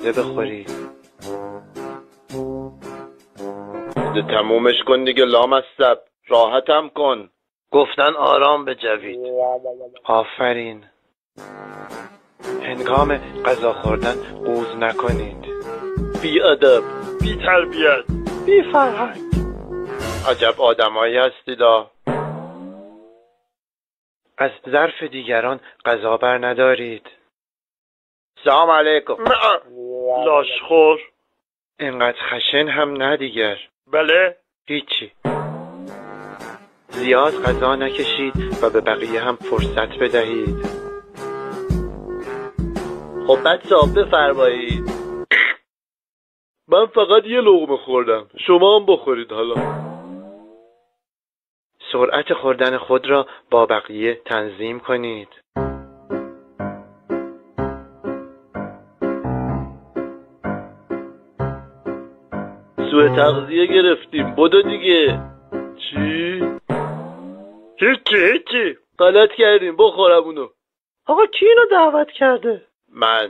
بخوری. تمومش کن دیگه لامصب، راحتم کن. گفتن آرام بجوید. آفرین. هنگام غذا خوردن قوز نکنید. بی ادب، بی تربیت، بی فرهنگ. عجب آدمایی هستیدا. از ظرف دیگران غذا بر ندارید. سلام علیکم. لاشخور. اینقدر خشن هم نه دیگر. بله؟ هیچی. زیاد غذا نکشید و به بقیه هم فرصت بدهید. خب بچه‌ها بفرمایید. من فقط یه لقمه خوردم، شما هم بخورید حالا. سرعت خوردن خود را با بقیه تنظیم کنید. سوء تغذیه گرفتیم، بدو دیگه. چی؟ هیچی غلط کردیم، بخورم اونو. آقا کی اینو دعوت کرده؟ من